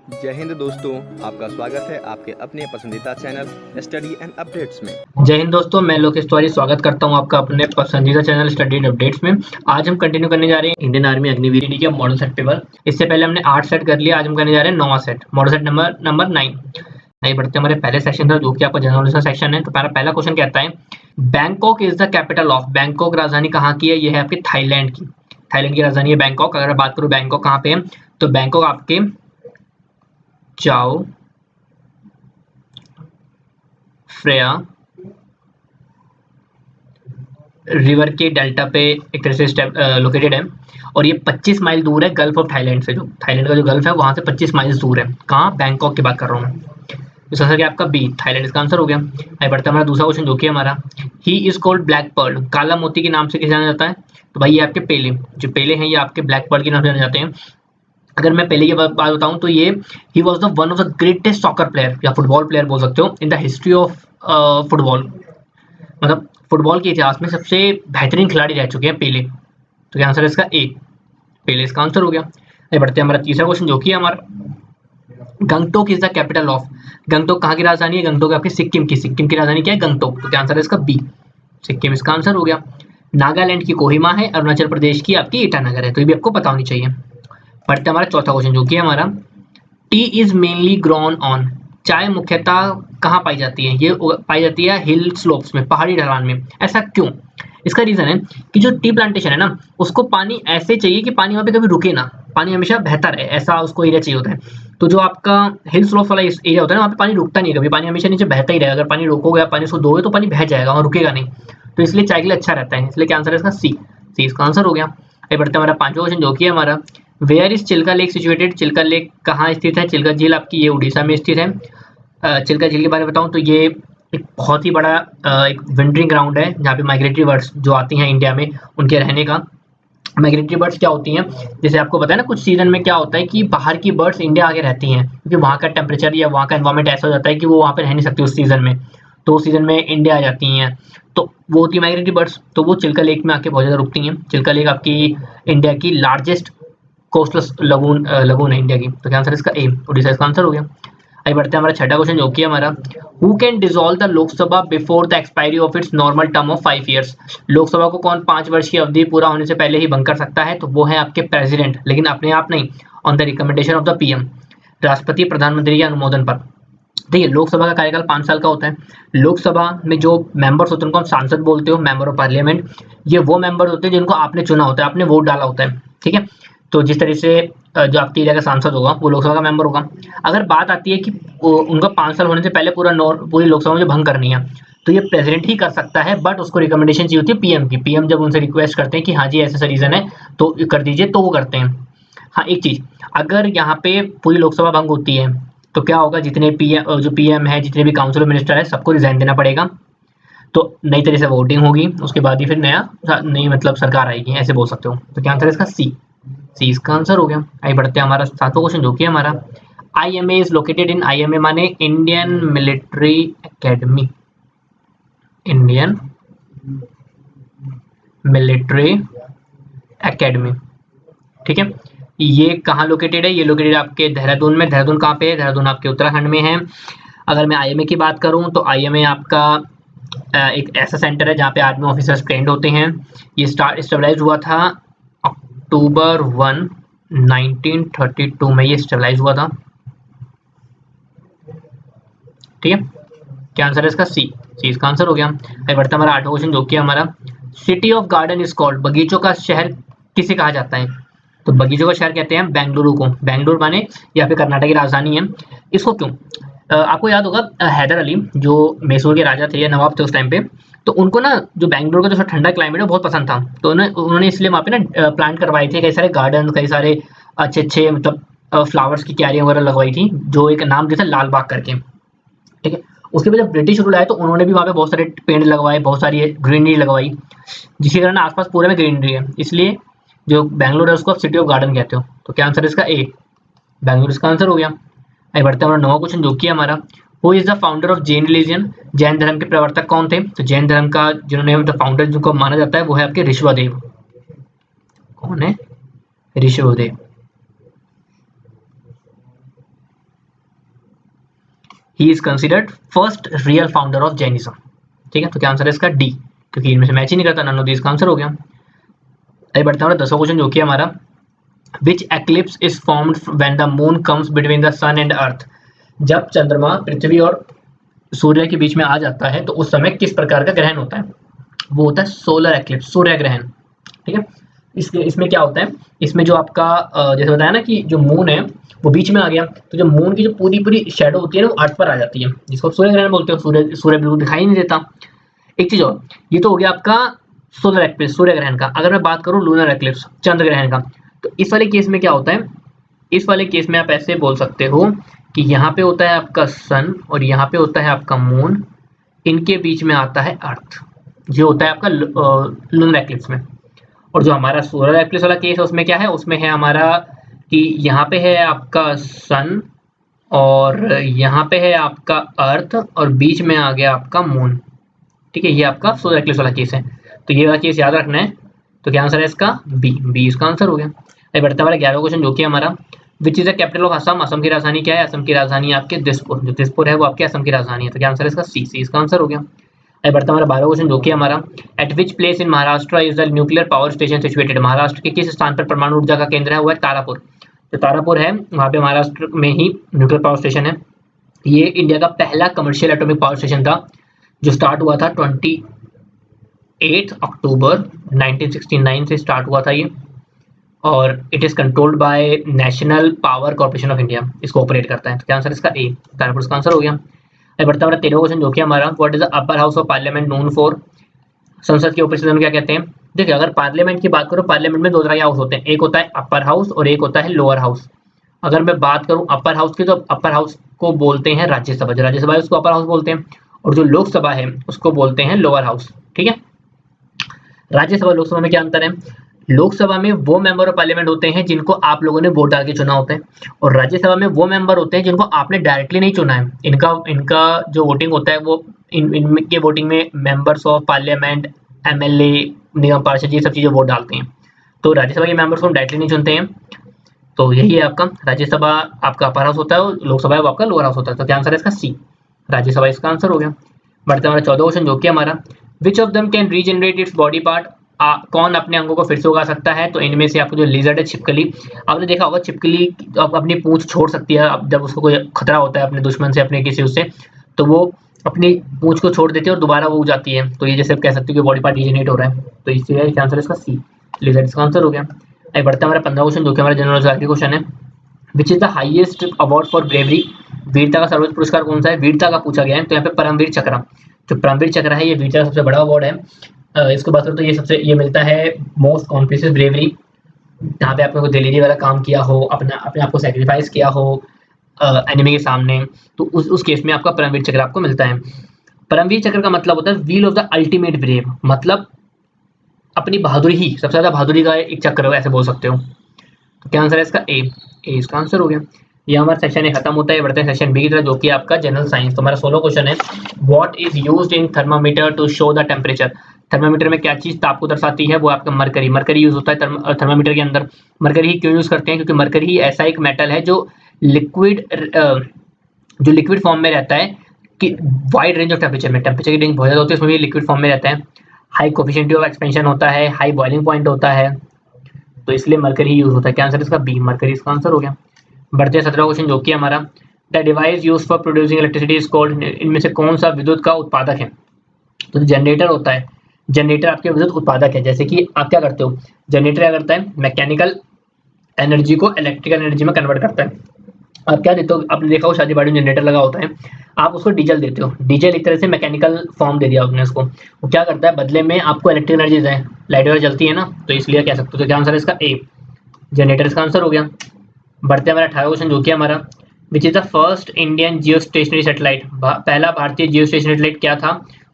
जय हिंद दोस्तों, आपका स्वागत है आपके अपने पसंदीदा चैनल स्टडी एंड अपडेट्स में। जय हिंद दोस्तों, मैं लोकेश तिवारी स्वागत करता हूं आपका अपने पसंदीदा चैनल स्टडी एंड अपडेट्स में। आज हम कंटिन्यू करने जा रहे हैं इंडियन आर्मी अग्निवीर के मॉडल सेट पेपर। इससे पहले हमने 8 सेट कर लिया, आज हम करने जा रहे हैं 9वां सेट, मॉडल सेट नंबर 9। आइए बढ़ते हैं हमारे पहले सेक्शन पर, जो कि आपका जनरल नॉलेज सेक्शन है। तो पहला क्वेश्चन कहता है, Bangkok is the capital of. Bangkok राजधानी कहाँ की है? ये है आपकी थाईलैंड की। थाईलैंड की राजधानी है बैंकॉक। अगर बात करूँ बैंकॉक कहाँ पे है, तो बैंकॉक आपके चाओ फ्रेया रिवर के डेल्टा पे एक तरह से लोकेटेड है, और ये 25 माइल दूर है गल्फ ऑफ थाईलैंड से। जो थाईलैंड का जो गल्फ है वहां से 25 माइल दूर है। कहाँ? बैंकॉक की बात कर रहा हूँ। इसका आंसर क्या आपका बी, थाईलैंड इसका आंसर हो गया। आइए बढ़ते हैं हमारा दूसरा क्वेश्चन, जो कि हमारा ही इज कॉल्ड ब्लैक पर्ल। काला मोती के नाम से किसे जाना जाता है? तो भाई ये आपके पेले, जो पेले हैं ये आपके ब्लैक पर्ल के नाम से जाने जाते हैं। अगर मैं पहले की बात बताऊं तो ये he was the one of the greatest soccer player या फुटबॉल प्लेयर बोल सकते हो in the history of football. मतलब फुटबॉल के इतिहास में सबसे बेहतरीन खिलाड़ी रह चुके हैं पेले। तो क्या आंसर है इसका? ए, पेले इसका आंसर हो गया। आगे बढ़ते हैं हमारा तीसरा क्वेश्चन, जो कि हमारा Gangtok is the capital of. Gangtok कहाँ की राजधानी है? गंगटोक आपकी सिक्किम की। सिक्किम की राजधानी क्या है? गंगटोक। तो क्या आंसर है इसका? बी, सिक्किम इसका आंसर हो गया। नागालैंड की कोहिमा है, अरुणाचल प्रदेश की आपकी ईटानगर है। तो ये भी आपको पता होनी चाहिए। बढ़ते हैं हमारा चौथा क्वेश्चन, जो कि हमारा T is mainly grown on. चाय मुख्यतः कहाँ पाई जाती है? ये पाई जाती है हिल स्लोप्स में, पहाड़ी ढलान में। ऐसा क्यों? इसका रीजन है कि जो टी प्लांटेशन है ना, उसको पानी ऐसे चाहिए कि पानी वहाँ पे कभी रुके ना, पानी हमेशा बहता रहे, ऐसा उसको एरिया चाहिए होता है। तो जो आपका हिल स्लोप वाला एरिया होता है ना, वहाँ पे पानी रुकता नहीं, कभी पानी हमेशा नीचे बहता ही रहेगा। अगर पानी रोकोगे, पानी उसको दोगे तो पानी बह जाएगा, वहाँ रुकेगा नहीं। तो इसलिए चाय के लिए अच्छा रहता है। इसलिए क्या आंसर है इसका? सी, सी इसका आंसर हो गया। आगे बढ़ते हैं हमारा पांचवा क्वेश्चन, जो कि है हमारा where is Chilka lake situated. Chilka lake कहाँ स्थित है? चिल्का झील आपकी ये उड़ीसा में स्थित है। चिल्का झील के बारे में बताऊं तो ये एक बहुत ही बड़ा एक विंटरिंग ग्राउंड है, जहाँ पे माइग्रेटरी बर्ड्स जो आती हैं इंडिया में, उनके रहने का। माइग्रेटरी बर्ड्स क्या होती हैं, जैसे आपको पता है ना, कुछ सीजन में क्या होता है कि बाहर की बर्ड्स इंडिया आके रहती हैं, क्योंकि वहाँ का टेम्परेचर या वहाँ का एनवायरमेंट ऐसा हो जाता है कि वो वहाँ पे रह नहीं सकती उस सीजन में, तो उस सीजन में इंडिया आ जाती हैं। तो वो होती है माइग्रेटरी बर्ड्स, तो वो चिल्का लेक में आके बहुत ज़्यादा रुकती हैं। चिल्का लेक आपकी इंडिया की लार्जेस्ट कोस्टल लगून है इंडिया की। तो क्या आंसर इसका? ए, उड़ीसा इसका आंसर हो गया। आगे बढ़ते हैं हमारा छठा क्वेश्चन, जो कि हमारा who can dissolve the Lok Sabha before the expiry of its normal term of 5 years. Lok Sabha को कौन 5 वर्ष की अवधि पूरा होने से पहले ही भंग कर सकता है? तो वो है आपके प्रेसिडेंट, लेकिन अपने आप नहीं, on the recommendation of the PM, राष्ट्रपति प्रधानमंत्री के अनुमोदन पर। देखिए, लोकसभा का कार्यकाल 5 साल का होता है। लोकसभा में जो मेंबर्स होते हैं उनको हम सांसद बोलते हो, मेंबर ऑफ पार्लियामेंट। ये वो मेंबर होते हैं जिनको आपने चुना होता है, आपने वोट डाला होता है, ठीक है। तो जिस तरह से जो आपके एरिया का सांसद होगा वो लोकसभा का मेंबर होगा। अगर बात आती है कि उनका 5 साल होने से पहले पूरी लोकसभा में जो भंग करनी है, तो ये प्रेसिडेंट ही कर सकता है, बट उसको रिकमेंडेशन चाहिए होती है पीएम की। पीएम जब उनसे रिक्वेस्ट करते हैं कि हाँ जी ऐसा रीजन है तो कर दीजिए, तो वो करते हैं। हाँ, एक चीज, अगर यहाँ पे पूरी लोकसभा भंग होती है तो क्या होगा, जितने पीएम है, जितने भी काउंसिल मिनिस्टर है, सबको रिजाइन देना पड़ेगा। तो नई तरह से वोटिंग होगी, उसके बाद ही फिर नई मतलब सरकार आएगी, ऐसे बोल सकते हो। तो क्या आंसर है इसका? सी, सी इसका आंसर हो गया। आगे बढ़ते हैं हमारा सातवां क्वेश्चन, जो कि हमारा IMA is located in. IMA माने Indian military academy, Indian military academy, ठीक है। ये कहाँ लोकेटेड है? ये लोकेटेड आपके देहरादून में। देहरादून कहाँ पे है? देहरादून आपके उत्तराखंड में है। अगर मैं आईएमए की बात करूँ तो आईएमए आपका एक ऐसा सेंटर है जहाँ पे आर्मी ऑफिसर्स ट्रेंड होते हैं। ये स्टेबलाइज हुआ था अक्टूबर 1, 1932 में, ये स्टेबलाइज हुआ था, ठीक है। क्या आंसर है इसका? सी, सी इसका आंसर हो गया। आगे बढ़ता है हमारा आठवां क्वेश्चन, जो कि हमारा city of garden is called. बगीचों का शहर किसे कहा जाता है? तो बगीचों का शहर कहते हैं बेंगलुरु को। बेंगलुरु माने यहाँ पे कर्नाटक की राजधानी है। इसको क्यों? आपको याद होगा हैदर अली जो मैसूर के राजा थे या नवाब थे उस टाइम पे, तो उनको ना जो बेंगलुरु का जो ठंडा क्लाइमेट है बहुत पसंद था। तो उन्होंने इसलिए वहाँ पे ना प्लांट करवाए थे कई सारे गार्डन, कई सारे अच्छे अच्छे मतलब फ्लावर्स की क्यारियां वगैरह लगवाई थी, जो एक नाम दिया था लाल बाग करके, ठीक है। उसके बाद जब ब्रिटिश रूल आए तो उन्होंने भी वहाँ पे बहुत सारे पेड़ लगवाए, बहुत सारी ग्रीनरी लगवाई, जिसके कारण आसपास पूरे में ग्रीनरी है। इसलिए जो बैंगलोर है उसको आप सिटी ऑफ गार्डन कहते हो। तो क्या आंसर है इसका? ए, बैंगलोर इसका आंसर हो गया। आगे बढ़ते हैं हमारा नवा क्वेश्चन, जो कि हमारा who is the founder of Jain religion. Jain धर्म के प्रवर्तक कौन थे? तो जैन धर्म का जिन्होंने द फाउंडर जिनको माना जाता है वो है आपके ऋषभदेव। कौन है? Rishabhdev. He is considered first real founder of Jainism. ठीक है, तो क्या आंसर है इसका डी, क्योंकि इनमें से मैच ही नहीं करता, नन ऑफ दिस का आंसर हो गया। आइए बढ़ते हैं 10वां क्वेश्चन जो कि हमारा which eclipse is formed when the moon comes between the sun and earth. जब चंद्रमा पृथ्वी और सूर्य के बीच में आ जाता है तो उस समय किस प्रकार का ग्रहण होता है? वो होता है सोलर एक्लिप्स, सूर्य ग्रहण। ठीक है, इसमें क्या होता है, इसमें जो आपका जैसे बताया ना कि जो मून है वो बीच में आ गया, तो जो मून की जो पूरी पूरी शेडो होती है ना वो अर्थ पर आ जाती है, जिसको सूर्य ग्रहण बोलते हैं। सूर्य बिल्कुल दिखाई नहीं देता। एक चीज और, ये तो हो गया आपका सोलर एक्लिप्स, सूर्य ग्रहण का। अगर मैं बात करूं लूनर एक्लिप्स, चंद्र ग्रहण का, तो इस वाले केस में क्या होता है, इस वाले केस में आप ऐसे बोल सकते हो कि यहाँ पे होता है आपका सन और यहाँ पे होता है आपका मून, इनके बीच में आता है अर्थ, जो होता है आपका लूनर एक्लिप्स में। और जो हमारा सोलर एक्लिप्स वाला केस है उसमें क्या है, उसमें है हमारा कि यहाँ पे है आपका सन और यहाँ पे है आपका अर्थ और बीच में आ गया आपका मून। ठीक है, ये आपका सोलर एक्लिप्स वाला केस है, तो ये वाला केस याद रखना है। तो क्या आंसर है इसका? बी इसका आंसर हो गया। अभी बढ़ता हमारा 11वां क्वेश्चन जो कि हमारा which is the capital of Assam. Assam की राजधानी क्या है? असम की राजधानी आपके दिसपुर, जो दिसपुर है वो आपके असम की राजधानी है, तो क्या आंसर है इसका? सी इसका आंसर हो गया। अभी बढ़ता हमारा 12वां क्वेश्चन जो कि हमारा eight which place in Maharashtra is the nuclear power station situated. Maharashtra के किस स्थान पर परमाणु ऊर्जा का केंद्र है? वो है तारापुर। जो तारापुर है वहाँ पे महाराष्ट्र में ही न्यूक्लियर पावर स्टेशन है। ये इंडिया का पहला कमर्शियल एटॉमिक पावर स्टेशन था जो स्टार्ट हुआ था 28 अक्टूबर 1969 से स्टार्ट हुआ था ये, और it is controlled by national power corporation of India, इसको ऑपरेट करता है। तो क्या आंसर इसका? ए, तारापुर इसका आंसर हो गया। अब बढ़ता हमारा 13वां क्वेश्चन जो कि हमारा what is the upper house of parliament known for. संसद के ऊपरी सदन क्या कहते हैं? देखिए, अगर पार्लियामेंट की बात करो, पार्लियामेंट में दो तरह के हाउस होते हैं, एक होता है अपर हाउस और एक होता है लोअर हाउस। अगर मैं बात करूं अपर हाउस की, तो अपर हाउस को बोलते हैं राज्यसभा, जो राज्यसभा है उसको अपर हाउस बोलते हैं, और जो लोकसभा है उसको बोलते हैं लोअर हाउस। ठीक है, राज्यसभा लोकसभा में क्या अंतर है? लोकसभा में वो मेंबर ऑफ पार्लियामेंट होते हैं जिनको आप लोगों ने वोट डाल के चुना होता है, और राज्यसभा में वो मेंबर होते हैं जिनको आपने डायरेक्टली नहीं चुना है। इनका जो वोटिंग होता है वो इनके वोटिंग में मेंबर्स ऑफ पार्लियामेंट, एमएलए, निगम पार्षद, ये सब चीजें वोट डालते हैं। तो राज्यसभा के मेंबर्स को हम डायरेक्टली नहीं चुनते हैं। तो यही है आपका, राज्यसभा आपका अपर हाउस होता है और लोकसभा वो आपका लोअर हाउस होता है। तो क्या आंसर है इसका? सी, राज्यसभा इसका आंसर हो गया। बढ़ते हमारा 14वां क्वेश्चन जो कि हमारा which of them can regenerate its body part. कौन अपने अंगों को फिर से उगा सकता है? तो इनमें से आपको जो लिजर्ड है, छिपकली, आपने देखा होगा छिपकली अब अपनी पूंछ छोड़ सकती है। अब जब उसको कोई खतरा होता है अपने दुश्मन से, अपने किसी उससे, तो वो अपनी पूंछ को छोड़ देती है और दोबारा वो उग जाती है। तो ये जैसे आप कह सकते हो कि बॉडी पार्ट रीजनरेट हो रहा है, तो इसलिए आंसर इसका सी, लिजर्ड इसका आंसर हो गया। अब बढ़ता है हमारा 15वां क्वेश्चन जो कि हमारा जनरल नॉलेज का क्वेश्चन है which is the highest award for bravery. वीरता का सर्वोच्च पुरस्कार कौन सा है? वीरता का पूछा गया है, तो यहाँ पे परमवीर चक्र, जो परमवीर चक्र है ये वीरता का सबसे बड़ा अवार्ड है। इसको बात करो तो ये मिलता है मोस्ट कॉम्प्रेसिव ब्रेवरी, जहाँ पे आपने कोई दिलेरी वाला काम किया हो, अपने आप को सेक्रीफाइस किया हो एनिमी के सामने, तो उस केस में आपका परमवीर चक्र आपको मिलता है। परमवीर चक्र का मतलब होता है wheel of the ultimate brave, मतलब अपनी बहादुरी ही, सबसे ज्यादा बहादुरी का एक चक्र ऐसे बोल सकते हो। तो क्या आंसर है इसका? ए इसका आंसर हो गया। ये हमारा सेक्शन ए खत्म होता है। बढ़ते हैं सेक्शन बी की तरफ जो कि आपका जनरल साइंस। तो हमारा 16वां क्वेश्चन है what is used in thermometer to show the temperature. Thermometer में क्या चीज ताप को दर्शाती है? वो आपका मरकरी यूज होता है थर्मामीटर के अंदर। मरकरी ही क्यों यूज करते हैं? क्योंकि मरकरी ही ऐसा एक मेटल है जो लिक्विड फॉर्म में रहता है कि वाइड रेंज ऑफ टेम्परेचर में, टेम्परेचर की रेंज बहुत ज्यादा होती है, उसमें भी लिक्विड फॉर्म में रहता है। हाई कोफिशिएंट ऑफ एक्सपेंशन होता है, हाई बॉइलिंग पॉइंट होता है, तो इसलिए मरकरी यूज होता है। क्या आंसर इसका? बी, मरकरी इसका आंसर हो गया। बढ़ते हैं 17वां क्वेश्चन जो कि हमारा the device used for producing electricity is called. इनमें से कौन सा विद्युत का उत्पादक है? तो जनरेटर होता है, जनरेटर आपके विद्युत उत्पादक है। जैसे कि आप क्या करते हो, जनरेटर क्या करता है, मैकेनिकल एनर्जी को इलेक्ट्रिकल एनर्जी में कन्वर्ट करता है। आप क्या देते हो, आपने देखा हो शादी बाड़ी में जनरेटर लगा होता है, आप उसको डीजल देते हो, डीजल एक तरह से मैकेनिकल फॉर्म दे दिया आपने उसको, वो क्या करता है बदले में आपको इलेक्ट्रिक एनर्जी देता है, लाइट वगैरह जलती है ना, तो इसलिए कह सकते हो। तो क्या आंसर है इसका? ए, जनरेटर इसका आंसर हो गया। बढ़ते हैं हमारा 18वां क्वेश्चन जो कि हमारा which is the first Indian Jio stationery satellite. पहला भारतीय जियो स्टेशनरी सैटेलाइट क्या था?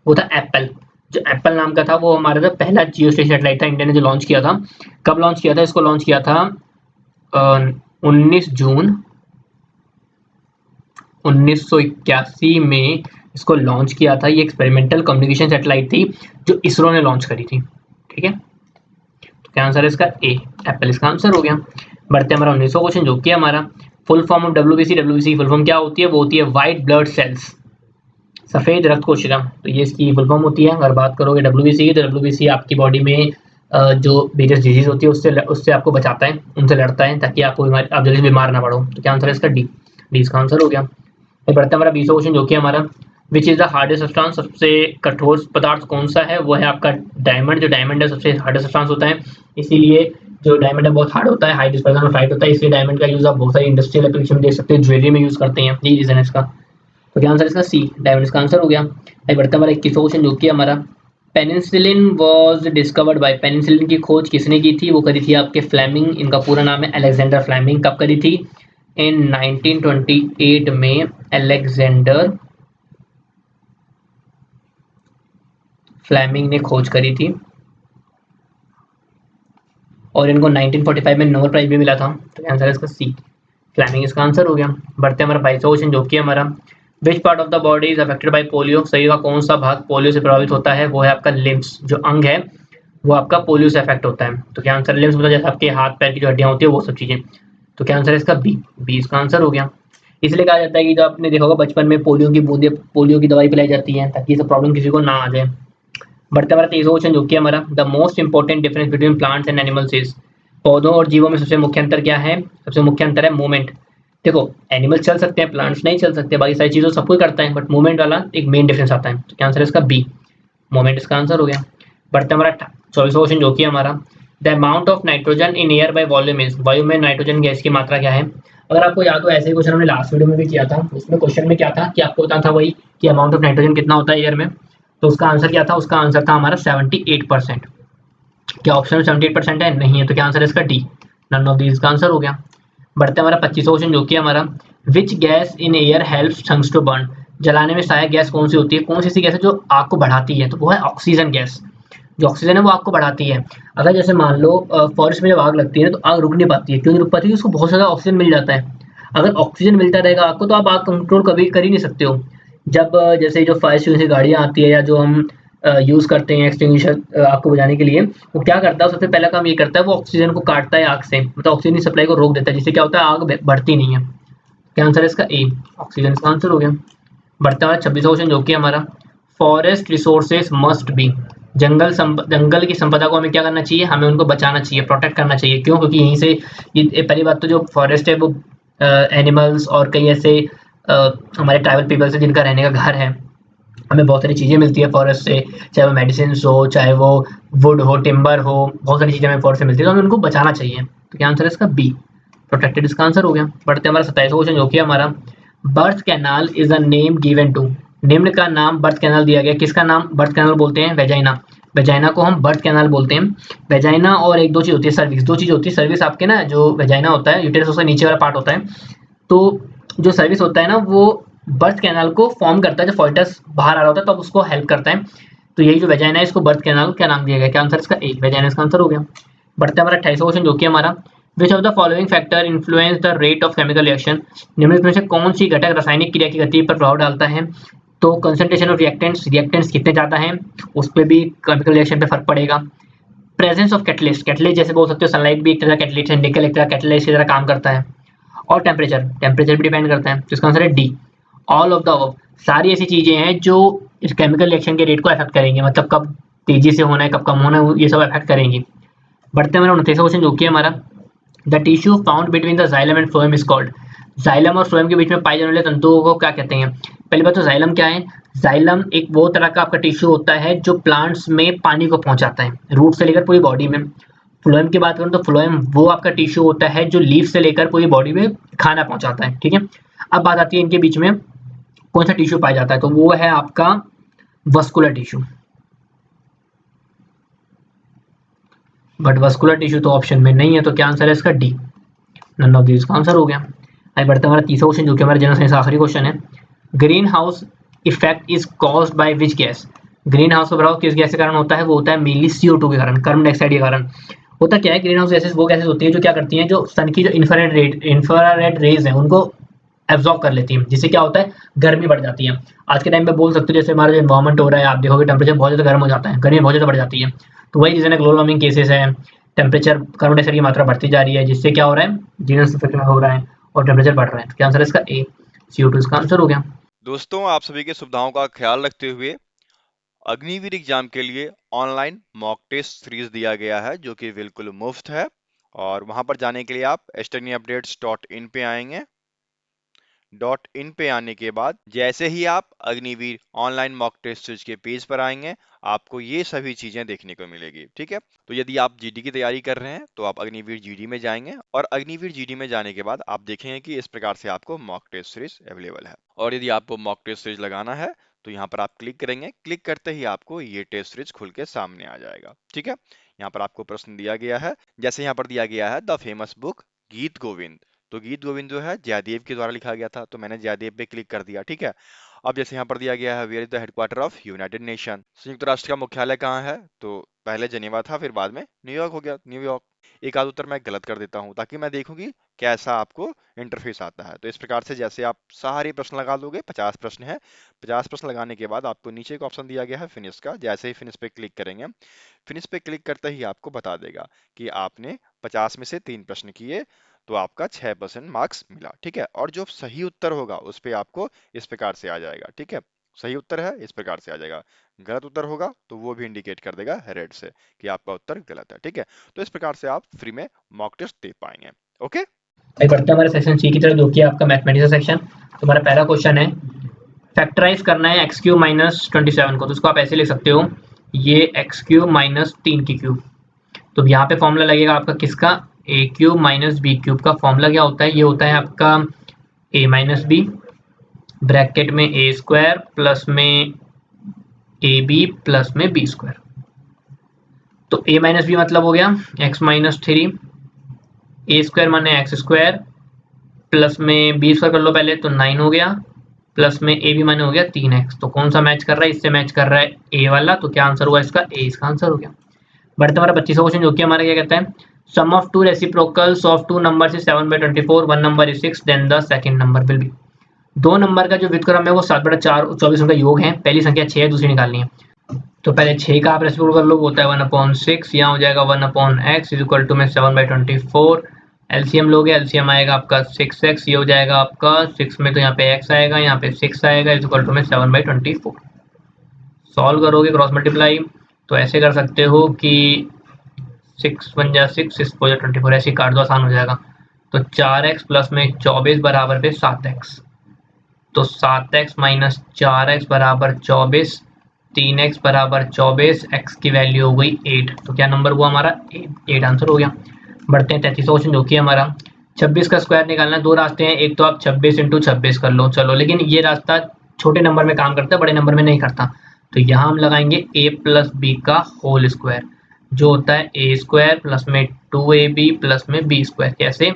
वो था एप्पल, जो एप्पल नाम का था, वो हमारा था पहला जियो स्टेशनरी सैटेलाइट था इंडिया ने जो लॉन्च किया था। कब लॉन्च किया था इसको? लॉन्च किया था 19 जून 1981 में इसको लॉन्च किया था। ये एक्सपेरिमेंटल कम्युनिकेशन सैटेलाइट थी जो इसरो ने लॉन्च करी थी। ठीक है, तो क्या आंसर है इसका? ए, एप्पल इसका आंसर हो गया। बढ़ते हैं हमारा 19वां क्वेश्चन जो कि हमारा full form of WBC, WBC की फुल फॉर्म क्या होती है? वो होती है वाइट ब्लड सेल्स, सफेद रक्त कोशिका। तो ये इसकी फुल फॉर्म होती है। अगर बात करोगे डब्ल्यूबीसी की, तो डब्ल्यूबीसी आपकी बॉडी में जो वेरियस डिजीज होती है उससे आपको बचाता है, उनसे लड़ता है, ताकि आपको आप जल्दी से बीमार ना पड़ो। तो क्या आंसर है इसका? डी। डी इसका आंसर हो गया। फिर बढ़ता है हमारा 20वां क्वेश्चन, जो कि हमारा which is the hardest substance, सबसे कठोर पदार्थ कौन सा है? वो है आपका डायमंड। जो डायमंड है सबसे हार्डेस्ट सब्सटेंस होता है, इसीलिए जो डायमंड है बहुत हार्ड होता है, हाई डिस्पर्सन ऑफ लाइट होता है, इसलिए डायमंड का यूज आप बहुत सारी इंडस्ट्रियल एप्लीकेशन में देख सकते हैं, ज्वेलरी में यूज करते हैं, यही रीजन है इसका। तो क्या आंसर इसका? सी, डायमंड इसका आंसर हो गया। बढ़ता है हमारा 21वां क्वेश्चन, जो कि हमारा penicillin was discovered by, penicillin की खोज किसने की थी? वो करी थी आपके फ्लेमिंग। इनका पूरा नाम है अलेक्जेंडर फ्लेमिंग। कब करी थी? इन 1928 में अलेक्जेंडर फ्लेमिंग ने खोज करी थी, और इनको 1945 में नोबेल प्राइज भी मिला था। तो आंसर है इसका सी, फ्लेमिंग इसका आंसर हो गया। बढ़ते हैं हमारा 22वां क्वेश्चन, जो कि हमारा which part of the body is affected by polio, शरीर का कौन सा भाग पोलियो से प्रभावित होता है? वो है आपका लिम्स, जो अंग है वो आपका पोलियो से अफेक्ट होता है। तो क्या आंसर? लिम्स मतलब जैसे आपके हाथ पैर की जो हड्डियां होती है वो सब चीजें। तो क्या आंसर है इसका? बी। बी इसका आंसर हो गया। इसलिए कहा जाता है कि जो आपने देखा होगा बचपन में पोलियो की बूंदे, पोलियो की दवाई पिलाई जाती है, ताकि ये सब प्रॉब्लम किसी को ना आ जाए। बढ़ते हमारा 23वां क्वेश्चन, जो कि हमारा the most important difference between plants and animals is, पौधों और जीवों में सबसे मुख्य अंतर क्या है? सबसे मुख्य अंतर है मूवमेंट। देखो एनिमल चल सकते हैं, प्लांट्स नहीं चल सकते, बाकी सारी चीज़ों सब कोई करता है, बट मूवमेंट वाला एक मेन डिफरेंस आता है। तो क्या आंसर है इसका? बी, मूवमेंट इसका आंसर हो गया। बढ़ते हमारा 24वां क्वेश्चन, जो कि हमारा the amount of nitrogen in air by volume is, वायु में नाइट्रोजन गैस की मात्रा क्या है? अगर आपको याद हो, ऐसे ही क्वेश्चन हमने लास्ट वीडियो में भी किया था। उसमें क्वेश्चन में क्या था कि आपको बताना था वही कि अमाउंट ऑफ नाइट्रोजन कितना होता है एयर में। तो उसका आंसर क्या था? उसका आंसर था हमारा 78%। क्या ऑप्शन में 78% है? नहीं है। तो क्या आंसर है इसका? डी, नन ऑफ दीज का आंसर हो गया। बढ़ते हमारा 25वां क्वेश्चन, जो कि हमारा which gas in air helps things to burn, जलाने में सहायक गैस कौन सी होती है? कौन सी ऐसी गैस है जो आग को बढ़ाती है? तो वो है ऑक्सीजन गैस। जो ऑक्सीजन है वो आग को बढ़ाती है। अगर जैसे मान लो फॉरेस्ट में जब आग लगती है तो आग रुक नहीं पाती है। क्यों नहीं रुक पाती है? उसको बहुत ज़्यादा ऑक्सीजन मिल जाता है। अगर ऑक्सीजन मिलता रहेगा आग को, तो आप आग कंट्रोल कभी कर ही नहीं सकते हो। जब जैसे जो फायर स्टेशन गाड़ियाँ आती है, या जो हम यूज़ करते हैं एक्सटिंग्विशर आग को बुझाने के लिए, वो क्या करता है? सबसे पहला काम ये करता है, वो ऑक्सीजन को काटता है आग से, मतलब ऑक्सीजन की सप्लाई को रोक देता है, जिससे क्या होता है? आग बढ़ती नहीं है। क्या आंसर है इसका? ए, ऑक्सीजन इसका आंसर हो गया। बढ़ता है 26वां क्वेश्चन, जो कि हमारा फॉरेस्ट रिसोर्सेज मस्ट बी, जंगल की संपदा को हमें क्या करना चाहिए? हमें उनको बचाना चाहिए, प्रोटेक्ट करना चाहिए। क्यों? क्योंकि यहीं से ये पहली बात तो जो फॉरेस्ट है वो एनिमल्स और कई ऐसे हमारे ट्राइबल पीपल्स हैं जिनका रहने का घर है। हमें बहुत सारी चीज़ें मिलती है फॉरेस्ट से, चाहे वो मेडिसिन हो, चाहे वो वुड हो, टिम्बर हो, बहुत सारी चीज़ें हमें फॉरेस्ट से मिलती है, तो हमें उनको बचाना चाहिए। तो क्या आंसर है इसका? बी, प्रोटेक्टेड इसका आंसर हो गया। बढ़ते हमारा 27वां क्वेश्चन, जो कि हमारा birth canal is a name given to, निम्न का नाम बर्थ कैनाल दिया गया, किसका नाम बर्थ कैनाल बोलते हैं? वेजाइना। वेजाइना को हम बर्थ कैनाल बोलते हैं। वेजाइना और एक दो चीज़ होती है, सर्विक्स, दो चीज़ होती है। सर्विस आपके ना, जो वेजाइना होता है यूटेरस, उसका नीचे वाला पार्ट होता है, तो जो सर्विस होता है ना वो बर्थ कैनाल को फॉर्म करता है। जब फॉइटस बाहर आ रहा होता है तब उसको हेल्प करता है। तो यही जो वेजाइना है इसको बर्थ कैनाल क्या नाम दिया गया? क्या आंसर इसका? ए, वेजाइना इसका आंसर हो गया। बढ़ते हमारा 28वां क्वेश्चन, जो कि हमारा which of the following factor influence the rate of chemical reaction, निम्नलिखित में से कौन सी घटक रासायनिक क्रिया की गति पर प्रभाव डालता है? तो कंसंट्रेशन ऑफ रिएक्टेंट्स कितने ज़्यादा हैं उस पर भी केमिकल रिएक्शन पे फर्क पड़ेगा। प्रेजेंस ऑफ कैटलिस्ट, कैटलिस्ट जैसे बोल सकते हो सनलाइट भी एक तरह का कैटलिस्ट है, निकल एक तरह कैटलिस्ट की तरह काम करता है। और टेम्परेचर भी डिपेंड करता है। तो इसका आंसर है D, all of the above. सारी ऐसी चीज़ें हैं जो इस केमिकल रिएक्शन के रेट को अफेक्ट करेंगे, मतलब कब तेजी से होना है, कब कम होना है, ये सब अफेक्ट करेंगी। बढ़ते हैं हमारा 29वां क्वेश्चन, जो कि हमारा the tissue found between the xylem and phloem is called, xylem और फ्लोएम के बीच में पाए जाने वाले तंतुओं को क्या कहते हैं? पहली बात तो जाइलम क्या है? जाइलम एक वो तरह का आपका टिश्यू होता है जो प्लांट्स में पानी को पहुंचाता है, रूट से लेकर पूरी बॉडी में। फ्लोएम की बात करूँ तो फ्लोएम वो आपका टिश्यू होता है जो लीफ से लेकर पूरी बॉडी में खाना पहुंचाता है, ठीक है। अब बात आती है इनके बीच में कौन सा टिश्यू पाया जाता है, तो वो है आपका vascular tissue. But vascular tissue तो ऑप्शन में नहीं है, तो क्या आंसर है इसका? डी, नन ऑफ दिस का आंसर हो गया। आगे बढ़ते हमारा तीसरा क्वेश्चन, जो कि हमारे जनरल साइंस आखिरी क्वेश्चन है। Green house effect is caused by which gas, green house का प्रभाव किस गैस के कारण होता है? वो होता है मेनली CO2 के कारण, कार्बन डाइऑक्साइड के कारण। होता क्या है, ग्रीन हाउस गैसेस वो गैसेस होती है जो क्या करती हैं, जो सन की जो इंफ्रारेड रेज है उनको एब्जॉर्ब कर लेती हैं, जिससे क्या होता है गर्मी बढ़ जाती है। आज के टाइम पे बोल सकते हो जैसे हमारा जो एनवायरमेंट हो रहा है, आप देखोगे टेम्परेचर बहुत ज़्यादा गर्म हो जाता है, गर्मी बहुत ज़्यादा बढ़ जाती है। तो वही रीज़न है, ग्लोबल वार्मिंग केसेस है, टेम्परेचर कार्बन डाइऑक्साइड की मात्रा बढ़ती जा रही है, जिससे क्या हो रहा है, ग्रीन हाउस इफेक्ट हो रहा है। और टेम्परेचर बढ़ रहा है। तो क्या आंसर है इसका ए, CO2 इसका आंसर हो गया। दोस्तों, आप सभी की सुविधाओं का ख्याल रखते हुए अग्निवीर एग्जाम के लिए ऑनलाइन मॉक टेस्ट सीरीज दिया गया है जो कि बिल्कुल मुफ्त है। और वहां पर जाने के लिए आप studyupdates.in पे आएंगे। .in पे आने के बाद जैसे ही आप Agniveer online mock test series के पेज पर आएंगे, आपको ये सभी चीजें देखने को मिलेगी। ठीक है, तो यदि आप जीडी की तैयारी कर रहे हैं तो आप अग्निवीर जीडी में जाएंगे, और अग्निवीर जीडी में जाने के बाद आप देखेंगे कि इस प्रकार से आपको मॉक टेस्ट सीरीज अवेलेबल है। और यदि आपको मॉक टेस्ट सीरीज लगाना है तो यहाँ पर आप क्लिक करेंगे। क्लिक करते ही आपको ये टेस्ट सीरीज खुल के सामने आ जाएगा। ठीक है, यहाँ पर आपको प्रश्न दिया गया है, जैसे यहाँ पर दिया गया है द फेमस बुक गीत गोविंद। तो गीत गोविंद जो है जयदेव के द्वारा लिखा गया था, तो मैंने जयदेव पे क्लिक कर दिया। ठीक है, अब जैसे यहाँ पर दिया गया है where is the headquarter of United nation, संयुक्त राष्ट्र का मुख्यालय कहाँ है, तो पहले जेनेवा था, फिर बाद में न्यूयॉर्क हो गया, न्यूयॉर्क। एक आध उत्तर मैं गलत कर देता हूँ ताकि मैं देखूँ कि कैसा आपको इंटरफेस आता है। तो इस प्रकार से जैसे आप सारे प्रश्न लगा लोगे, 50 प्रश्न है, 50 प्रश्न लगाने के बाद आपको नीचे एक ऑप्शन दिया गया है फिनिश का। जैसे ही फिनिश पे क्लिक करेंगे, फिनिश पे क्लिक करते ही आपको बता देगा कि आपने 50 में से 3 प्रश्न किए, तो आपका 6% मार्क्स मिला। ठीक है, और जो सही उत्तर होगा उस पे आपको इस प्रकार से आ जाएगा। ठीक है, सही उत्तर है इस प्रकार से आ जाएगा, गलत उत्तर होगा तो वो भी इंडिकेट कर देगा रेड से कि आपका उत्तर गलत है। ठीक है, तो इस प्रकार से आप फ्री में मॉक टेस्ट दे पाएंगे। ओके, भाई बढ़ते हैं हमारे सेक्शन सी की तरफ, जो कि है आपका मैथमेटिक्स का सेक्शन। तो हमारा पहला क्वेश्चन है, फैक्टराइज करना है एक्स क्यूब माइनस 27 को। तो उसको आप ऐसे लिख सकते हो, ये एक्स क्यूब माइनस 3 की क्यूब। तो यहाँ पे फॉर्मूला लगेगा आपका किसका, ए क्यूब माइनस बी क्यूब का। फॉर्मूला क्या होता है, ये होता है आपका ए माइनस बी ब्रैकेट में ए स्क्वायर प्लस में ए बी प्लस में बी स्क्वायर। तो ए माइनस बी मतलब हो गया एक्स माइनस 3, ए स्क्वायर माने एक्स स्क्वायर प्लस में बी स्क्वायर कर लो पहले, तो 9 हो गया, प्लस में ए बी माने हो गया 3x। तो कौन सा मैच कर रहा है, इससे मैच कर रहा है ए वाला। तो क्या आंसर हुआ इसका, ए इसका आंसर हो गया। बढ़ते हमारा 25वां क्वेश्चन, जो कि हमारा क्या कहता है, sum of two reciprocals of two numbers is 7/24, one number is 6, then the second number will be. दो नंबर का जो व्युत्क्रम है वो 7/4 24 उनका योग है। पहली संख्या 6 है, दूसरी निकालनी है। तो पहले 6 का आप रेसिप्रोकल कर लो, वो होता है 1/6, यहाँ हो जाएगा 1/x इज इक्वल टू में 7/24। एलसीएम लोगे, एलसीएम आएगा आपका 6x, ये हो जाएगा आपका 6 में, तो यहाँ पे x आएगा, यहाँ पे 6 आएगा, इज इक्वल टू में 7/24। सॉल्व करोगे क्रॉस मल्टीप्लाई, तो ऐसे कर सकते हो कि 6 1 जा 6, 6 4 जा 24, ऐसे काट दो, आसान हो जाएगा। तो 4x प्लस में 24 बराबर पे 7x। तो 7x माइनस 4x बराबर 24, 3x बराबर 24, x की वैल्यू हो गई 8। तो क्या नंबर हुआ हमारा, 8 आंसर हो गया। बढ़ते हैं 33वां क्वेश्चन, जो कि हमारा 26 का स्क्वायर निकालना है। दो रास्ते हैं, एक तो आप 26 × 26 कर लो, चलो, लेकिन ये रास्ता छोटे नंबर में काम करता है, बड़े नंबर में नहीं करता। तो यहाँ हम लगाएंगे a प्लस बी का होल स्क्वायर, जो होता है ए स्क्वायर प्लस में 2ab प्लस में बी स्क्वायर। कैसे,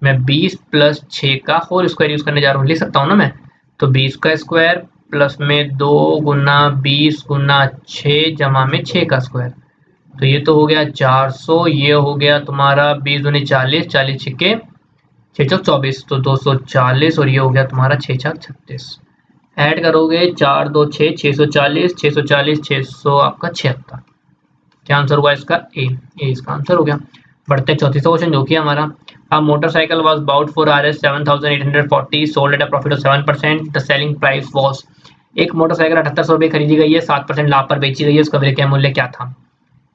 मैं 20 प्लस 6 का होल स्क्वायर यूज करने जा रहा हूँ, लिख सकता हूँ ना मैं। तो 20 का स्क्वायर प्लस में 2 गुना 20 गुना 6 जमा में 6 का स्क्वायर। तो ये तो हो गया 400, ये हो गया तुम्हारा 20 दूनी 40, 40 छिक्के 6 चौक 24, तो 240, और ये हो गया तुम्हारा 6 छक 36। ऐड करोगे 4 2 6, 640, 640 600 आपका 76। क्या आंसर हुआ इसका, ए इसका आंसर हो गया। बढ़ते 34वां क्वेश्चन, जो कि हमारा, a motorcycle was bought for Rs 7,840, sold at a profit of 7%, the selling price was। एक मोटरसाइकिल 7800 रुपये खरीदी गई है, 7% लाभ पर बेची गई है, उसका विक्रय मूल्य क्या था।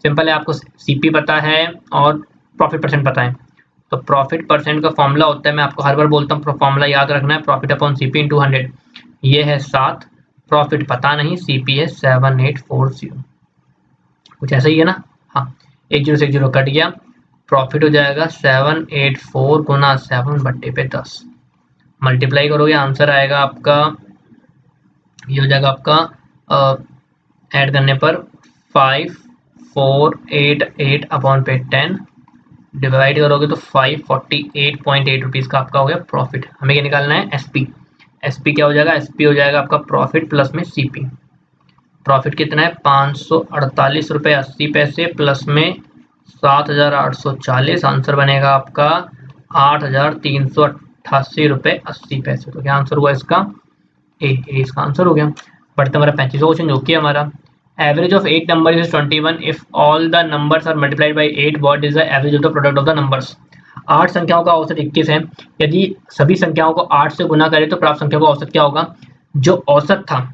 सिंपल है, आपको सीपी पता है और प्रॉफिट परसेंट पता है। तो प्रॉफिट परसेंट का फॉर्मूला होता है, मैं आपको हर बार बोलता हूँ, फॉर्मूला याद रखना है, प्रॉफिट अपॉन सीपी इंटू 100। ये है 7, प्रॉफिट पता नहीं, सीपी है 7840, कुछ ऐसा ही है ना। हाँ, 1 0 से 1 0 कट गया, प्रॉफिट हो जाएगा 784 गुना 7/10। मल्टीप्लाई करोगे, आंसर आएगा आपका, ये हो जाएगा आपका ऐड करने पर 5488 अपॉन पे 10, डिवाइड करोगे तो 548.8 रुपीज़ का आपका हो गया प्रॉफिट। हमें क्या निकालना है, एसपी। एसपी क्या हो जाएगा, एसपी हो जाएगा आपका प्रॉफिट प्लस में सीपी। प्रॉफिट कितना है, 548 रुपये 80 पैसे प्लस में 7,840, आंसर बनेगा आपका 8,388 रुपये 80 पैसे। तो क्या आंसर हुआ इसका, ए इसका आंसर हो गया। बढ़ते हमारा 35वां क्वेश्चन, जो कि हमारा, average of 8 number is 21 if all the numbers are multiplied by 8, what is the average of the product of the numbers. 8 संख्याओं का औसत 21 है। यदि सभी संख्याओं को 8 से गुना करें तो प्राप्त संख्या का औसत क्या होगा? जो औसत था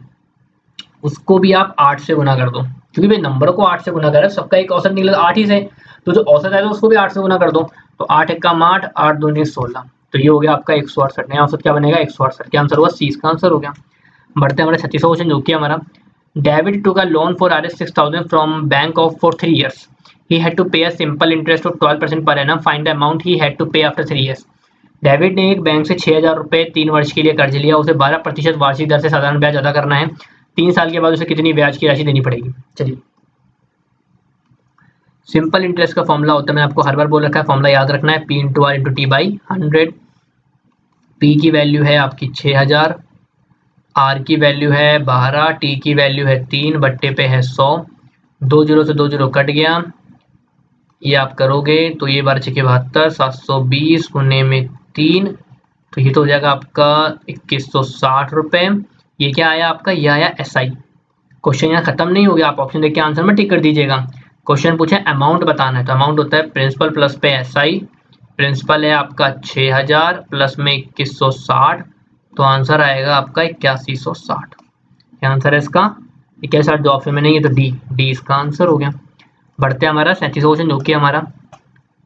उसको भी आप 8 से गुना कर दो, क्योंकि भाई नंबर को 8 से गुना करें, सबका एक औसत निकलेगा 8 ही से, तो जो औसत है तो उसको भी 8 से गुना कर दो। तो 8 एकम 8, 8 दूनी 16, तो ये हो गया आपका 168। नया औसत क्या बनेगा? 168। क्या आंसर हुआ? सी इसका आंसर हो गया। बढ़ते हैं हमारे 36वां क्वेश्चन जो कि हमारा डेविड टू का loan for Rs 6000 from bank of for 3 years. He had to pay a simple interest of 12% per annum. Find the amount he had to pay after 3 years. David ने एक bank से 6000 रुपये 3 वर्ष के लिए कर्ज लिया, उसे 12% वार्षिक दर से साधारण ब्याज अदा करना है। 3 साल के बाद उसे कितनी ब्याज की राशि देनी पड़ेगी? चलिए, सिंपल इंटरेस्ट का फॉर्मूला होता है, मैंने आपको हर बार बोल रखा है, फॉर्मूला याद रखना है, P into R into T by 100। P की वैल्यू है आपकी 6000, R की वैल्यू है 12, T की वैल्यू है 3, बट्टे पे है 100, 2 जीरो से 2 जीरो कट गया, ये आप करोगे तो ये 12 छक्के 72, 720 गुने में 3, तो ये तो हो जाएगा आपका 2160 रुपये। ये क्या आया आपका? ये आया SI। क्वेश्चन यहाँ खत्म नहीं हो गया, आप ऑप्शन देख के आंसर में टिक कर दीजिएगा। क्वेश्चन पूछे अमाउंट बताना है, तो अमाउंट होता है प्रिंसिपल प्लस पे SI। प्रिंसिपल है आपका 6000 प्लस में 2160, तो आंसर आएगा आपका 8160। क्या आंसर है इसका? 8160, जो ऑप्शन में नहीं है तो डी इसका आंसर हो गया। बढ़ते हैं हमारा 37वां क्वेश्चन जो कि हमारा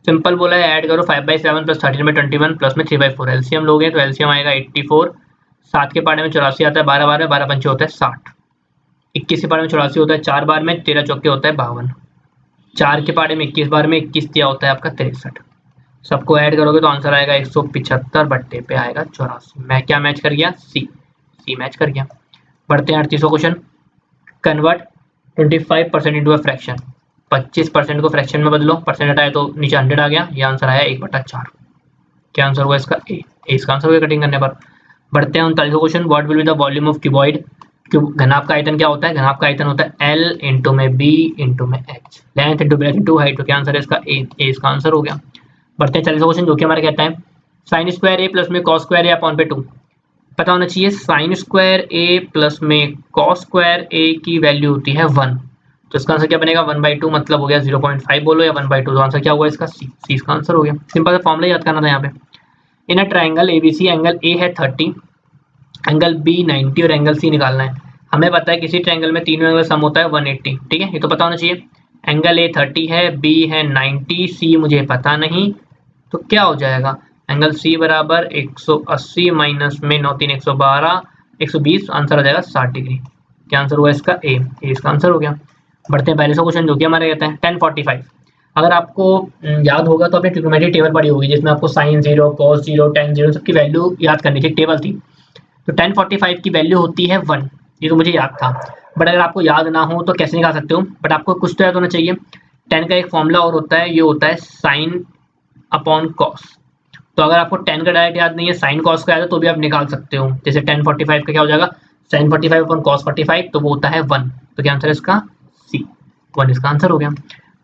सिंपल बोला है, ऐड करो 5/7 प्लस 13/21 प्लस में 3/4। एलसीएम लोगे तो एलसीएम आएगा 84, 7 के पार्ट में 84 आता है, 12 बार में 12 पंचे होता है 60, 21 के पार्ट में 84 होता है 4 बार में, 13 चौके होता है 52, 4 के पार्ट में 21 बार में 21 दिया होता है आपका 63। सबको ऐड करोगे तो आंसर आएगा 175, बट्टे पे आएगा 84। मैं क्या मैच कर गया? सी मैच कर गया। बढ़ते हैं 38वां question, convert 25% into a fraction. 25% को फ्रैक्शन में बदलो, परसेंट हटाए तो नीचे 100 आ गया, ये आंसर आया 1/4। क्या आंसर हुआ इसका? ए इसका आंसर हुआ कटिंग करने पर। बढ़ते हैं 39वां question, what will be the volume of cuboid. घनाभ का आयतन क्या होता है? घनाभ का आयतन होता है L इंटू में B इंटू में H, length into breadth into height, तो क्या आंसर है इसका? ए इसका आंसर हो गया। बढ़ते हैं 40वां क्वेश्चन जो कि हमारा कहता है साइन स्क्वायर A प्लस में कॉस स्क्वायर A अपॉन पे 2। पता होना चाहिए साइन स्क्वायर A प्लस में कॉस स्क्वायर A की वैल्यू होती है 1, तो इसका आंसर क्या बनेगा? 1/2, मतलब हो गया 0.5 बोलो या 1/2, तो आंसर क्या हुआ इसका? सी इसका आंसर हो गया। सिंपल सा फॉर्मूला याद करना था यहाँ पे। In a triangle ABC angle A है 30, एंगल B 90 और एंगल C निकालना है। हमें पता है किसी ट्राइंगल में तीनों एंगल सम होता है 180, ठीक है, ये तो पता होना चाहिए। एंगल A 30 है, B है 90, C मुझे पता नहीं, तो क्या हो जाएगा? एंगल C बराबर 180 माइनस में 9 3 112, 120, आंसर हो जाएगा 60 डिग्री। क्या आंसर हुआ इसका? ए इसका आंसर हो गया। बढ़ते हैं 42वां क्वेश्चन जो कि हमारा कहता है tan 45। अगर आपको याद होगा तो आपने ट्रिग्नोमेट्री टेबल पढ़ी होगी जिसमें आपको sin 0, cos 0, tan 0 सबकी वैल्यू याद करनी थी, टेबल थी। तो tan 45 की वैल्यू होती है 1, ये तो मुझे याद था, बट अगर आपको याद ना हो तो कैसे निकाल सकते हो, बट आपको कुछ तो याद होना चाहिए। tan का एक फॉर्मूला और होता है, ये होता है sin अपॉन cos। तो अगर आपको tan का डायरेक्ट याद नहीं है, sin cos का याद है तो भी आप निकाल सकते हो। जैसे tan 45 का क्या हो जाएगा? sin 45 अपॉन cos 45, तो वो होता है 1, तो क्या आंसर है इसका? सी 1 इसका आंसर हो गया।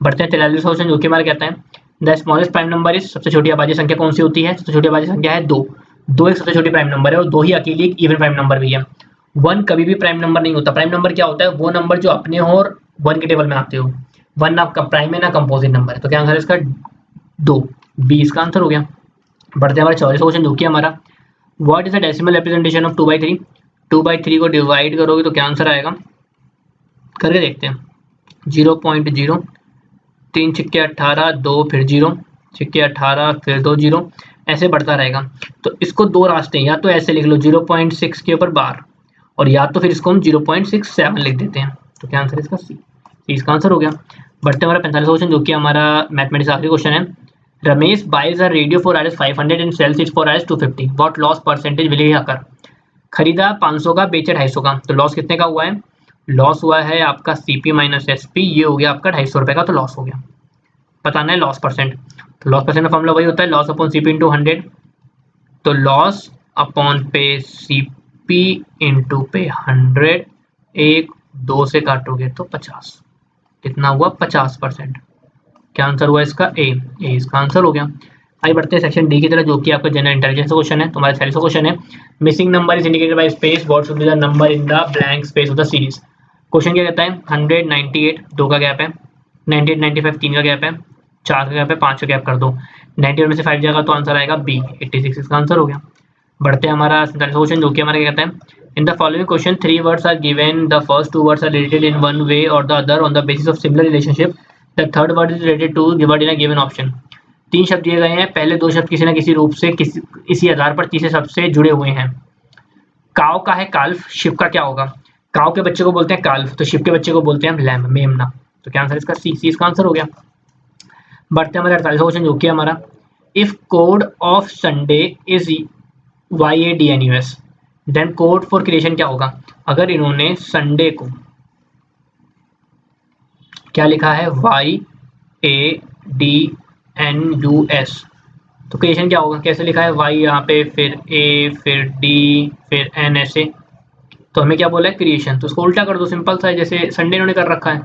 बढ़ते हैं 43वां क्वेश्चन जो कि हमारा कहता है the smallest prime number is, सबसे छोटी अभाज्य संख्या कौन सी होती है? सबसे छोटी अभाज्य संख्या है 2 एक सबसे छोटी प्राइम नंबर है और 2 ही अकेली एक इवन प्राइम नंबर भी है। 1 कभी भी प्राइम नंबर नहीं होता। प्राइम नंबर क्या होता है? वो नंबर जो अपने हो और 1 के टेबल में आते हो। 1 ना प्राइम है ना कंपोजिट नंबर है, तो क्या आंसर है इसका? 2, बी इसका आंसर हो गया। बढ़ते हैं हमारे 44वां क्वेश्चन जो कि हमारा what is the decimal representation of 2/3। 2/3 को डिवाइड करोगे तो क्या आंसर आएगा? करके देखते हैं। 0.0, 3 छक्के 18, 2 फिर 0, छक्के 18 फिर 2 0, ऐसे बढ़ता रहेगा। तो इसको दो रास्ते हैं, या तो ऐसे लिख लो 0.6 के ऊपर बार, और या तो फिर इसको हम 0.67 लिख देते हैं। तो क्या आंसर है इसका? सी इसका आंसर हो गया। बढ़ते हमारा 45वां क्वेश्चन जो कि हमारा मैथमेटिक्स आखिरी क्वेश्चन है। Ramesh buys a radio for Rs 500 and sells it for Rs 250, what loss percentage will he occur. खरीदा 500 का, बेचे 250 का, तो लॉस कितने का हुआ है? लॉस हुआ है आपका CP माइनस SP, ये हो गया आपका 250 रुपये का, तो लॉस हो गया। बताना है लॉस परसेंट, तो लॉस परसेंट का फॉर्मूला वही होता है लॉस अपॉन CP इंटू 100, तो लॉस अपॉन पे CP इंटू पे 100, 1 2 से काटोगे तो 50, कितना हुआ? 50%। क्या आंसर हुआ इसका? ए इसका आंसर हो गया। आइए बढ़ते हैं सेक्शन डी की तरह जो कि आपका जनरल इंटेलिजेंस का क्वेश्चन है। तुम्हारा 46वां क्वेश्चन है missing number is indicated by space, what should be the number in the blank space of the series. Question क्या कहता है? 100 98 2 का गैप है, 98 95 3 का गैप है, 4 का गैप है, 5 का गैप कर दो, 91 में से 5 जाएगा तो आंसर आएगा बी, 86 इसका आंसर हो गया। बढ़ते हैं हमारा 47 क्वेश्चन, जो कि हमारा क्या कहता है, in the following question 3 words are given, the first 2 words are related in one way और the other on the basis of similar relationship, the third word is related to given in a given option. 3 शब्द दिए गए हैं, पहले 2 शब्द किसी न किसी रूप से इसी आधार पर तीसरे शब्द से जुड़े हुए हैं। काव का है काल्फ, शिव का क्या होगा? काव के बच्चे को बोलते हैं काल्फ, तो शिव के बच्चे को बोलते हैं लैम, मेमना। तो क्या आंसर इसका सी इसका आंसर हो गया। बढ़ते हैं हमारे 48वां क्वेश्चन, जो कि हमारा if code of Sunday is YADNUS then code for creation क्या होगा? अगर इन्होंने संडे को क्या लिखा है YADNUS, तो क्रिएशन क्या होगा? कैसे लिखा है? Y यहाँ पे, फिर A, फिर D, फिर N, ऐसे। तो हमें क्या बोला है? क्रिएशन। तो उसको उल्टा कर दो, सिंपल सा है, जैसे संडे इन्होंने कर रखा है।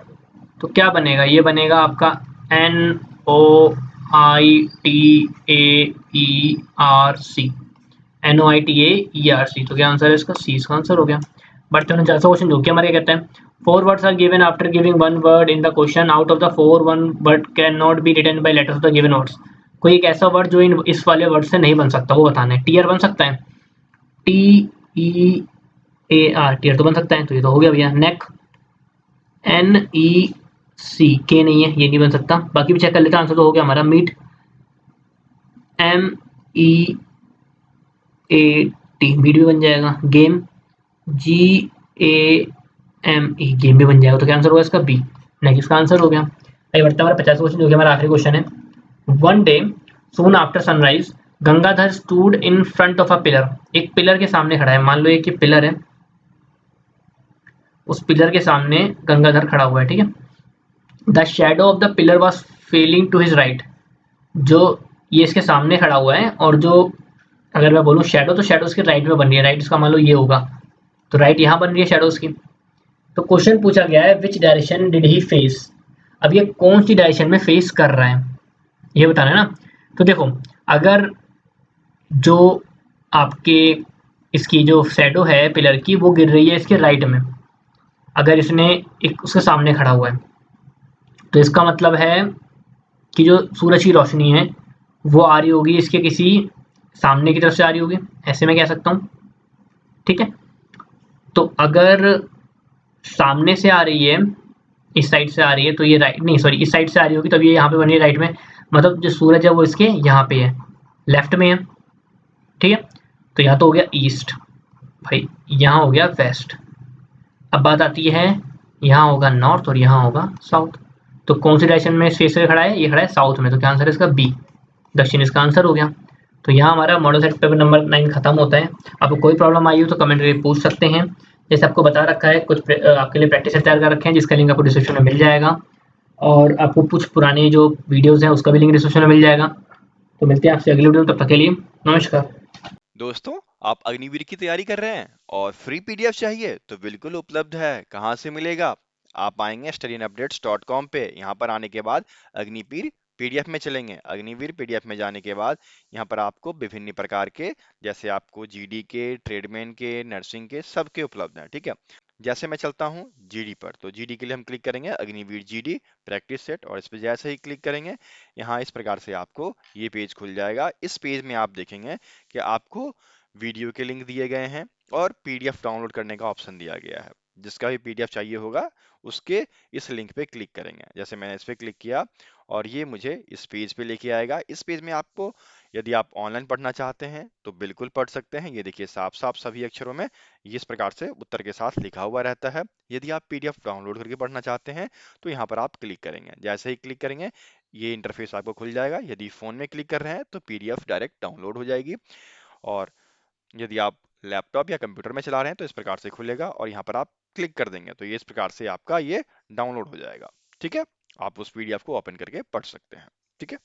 तो क्या बनेगा? ये बनेगा आपका NOITAERC, NOITAERC। तो क्या आंसर है इसका? सी इसका आंसर हो गया। बढ़ते हैं 49वां क्वेश्चन, जो कि हमारे कहता है 4 words are given after giving one word in the question, out of the 4 one word cannot be written by letters of the given words। कोई एक ऐसा वर्ड जो इस वाले वर्ड से नहीं बन सकता, वो बताना है। टीयर बन सकता है, TEAR, टीयर तो बन सकता है, तो ये तो हो गया भैया। नेक, NECK नहीं है, ये नहीं बन सकता। बाकी भी चेक कर लेते हैं, आंसर तो हो गया हमारा। मीट, MEAT, मीट भी बन जाएगा। गेम, GAME, गेम भी बन जाएगा। तो क्या आंसर होगा इसका? बी, नेक्स्ट इसका आंसर हो गया। आइए बढ़ते हैं हमारा 50वां क्वेश्चन, जो कि हमारा आखिरी क्वेश्चन है। One day soon after sunrise Gangadhar stood in front of a pillar, एक पिलर के सामने खड़ा है। मान लो एक पिलर है, उस पिलर के सामने गंगाधर खड़ा हुआ है, ठीक है। The shadow of the pillar was falling to his right, जो ये इसके सामने खड़ा हुआ है, और जो अगर मैं बोलूँ शेडो, तो शेडो उसके राइट में बन रही है। राइट इसका मान लो ये होगा, तो राइट यहाँ बन रही है शेडो उसकी। तो क्वेश्चन पूछा गया है which direction did he face, अब ये कौन सी डायरेक्शन में फेस कर रहा है, ये बताना है ना। तो देखो, अगर जो आपके इसकी जो शेडो है पिलर की, वो गिर रही है इसके राइट में, अगर इसने एक उसके सामने खड़ा हुआ है, तो इसका मतलब है कि जो सूरज की रोशनी है वो आ रही होगी इसके किसी सामने की तरफ से आ रही होगी, ऐसे मैं कह सकता हूँ, ठीक है। तो अगर सामने से आ रही है, इस साइड से आ रही है, तो ये राइट नहीं, सॉरी, इस साइड से आ रही होगी, तब ये यहाँ पे बन रही है राइट में। मतलब जो सूरज है वो इसके यहाँ पे है, लेफ्ट में है, ठीक है। तो यहाँ तो हो गया ईस्ट भाई, यहाँ हो गया वेस्ट। अब बात आती है, यहाँ होगा नॉर्थ और यहाँ होगा साउथ। तो कौन सी डायरेक्शन में फेस करके खड़ा है? ये खड़ा है साउथ में, तो क्या आंसर है इसका? बी, दक्षिण इसका आंसर हो गया। तो यहाँ हमारा मॉडल सेट पेपर नंबर 9 खत्म होता है। आपको कोई प्रॉब्लम आई हो तो कमेंट करके पूछ सकते हैं। जैसे आपको बता रखा है, कुछ आपके लिए प्रैक्टिस तैयार कर रखे हैं, जिसका लिंक आपको डिस्क्रिप्शन में मिल जाएगा, और आपको कुछ पुराने जो वीडियोज़ हैं उसका भी लिंक डिस्क्रिप्शन में मिल जाएगा। तो मिलते हैं आपसे अगली वीडियो में, तब तक के लिए नमस्कार। दोस्तों, आप अग्निवीर की तैयारी कर रहे हैं और फ्री पीडीएफ चाहिए तो बिल्कुल उपलब्ध है। कहाँ से मिलेगा? आप आएंगे studyandupdates.com पे। यहाँ पर आने के बाद अग्निवीर पीडीएफ में चलेंगे। अग्निवीर पीडीएफ में जाने के बाद यहाँ पर आपको विभिन्न प्रकार के, जैसे आपको जीडी के, ट्रेडमैन के, नर्सिंग के, सबके उपलब्ध हैं, ठीक है। जैसे मैं चलता हूँ जीडी पर, तो जीडी के लिए हम क्लिक करेंगे अग्निवीर जीडी प्रैक्टिस सेट, और इस पर जैसे ही क्लिक करेंगे, यहाँ इस प्रकार से आपको ये पेज खुल जाएगा। इस पेज में आप देखेंगे कि आपको वीडियो के लिंक दिए गए हैं और पीडीएफ डाउनलोड करने का ऑप्शन दिया गया है। जिसका भी पीडीएफ चाहिए होगा उसके इस लिंक पे क्लिक करेंगे। जैसे मैंने इस पे क्लिक किया और ये मुझे इस पेज पे लेके आएगा। इस पेज में आपको, यदि आप ऑनलाइन पढ़ना चाहते हैं तो बिल्कुल पढ़ सकते हैं। ये देखिए साफ साफ सभी अक्षरों में ये इस प्रकार से उत्तर के साथ लिखा हुआ रहता है। यदि आप पीडीएफ डाउनलोड करके पढ़ना चाहते हैं तो यहाँ पर आप क्लिक करेंगे। जैसे ही क्लिक करेंगे ये इंटरफेस आपको खुल जाएगा। यदि फ़ोन में क्लिक कर रहे हैं तो पीडीएफ डायरेक्ट डाउनलोड हो जाएगी, और यदि आप लैपटॉप या कंप्यूटर में चला रहे हैं तो इस प्रकार से खुलेगा और यहाँ पर आप क्लिक कर देंगे तो ये इस प्रकार से आपका ये डाउनलोड हो जाएगा, ठीक है। आप उस पीडीएफ को ओपन करके पढ़ सकते हैं, ठीक है।